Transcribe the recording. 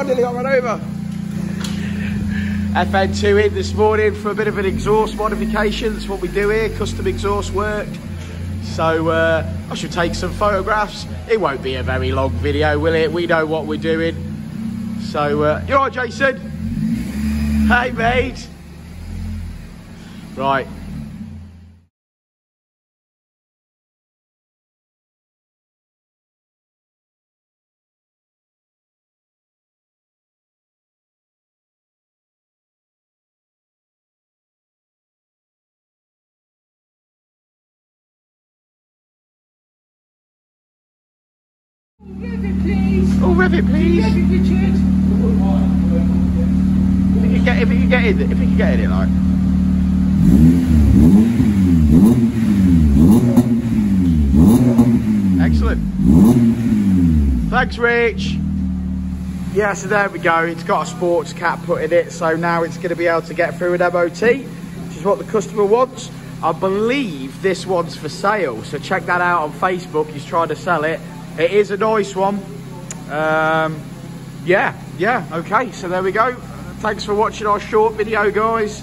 nearly got run over. FN2 in this morning for a bit of an exhaust modification. That's what we do here, custom exhaust work. So I should take some photographs. It won't be a very long video, will it? We know what we're doing. So, you all right, Jason? Hey, mate. Right. Oh, rev it, please. If you can get in it, like. Excellent. Thanks, Rich. Yeah, so there we go. It's got a sports cap put in it, so now it's going to be able to get through an MOT, which is what the customer wants. I believe this one's for sale, so check that out on Facebook. He's trying to sell it. It is a nice one. Yeah, okay, so there we go. Thanks for watching our short video, guys.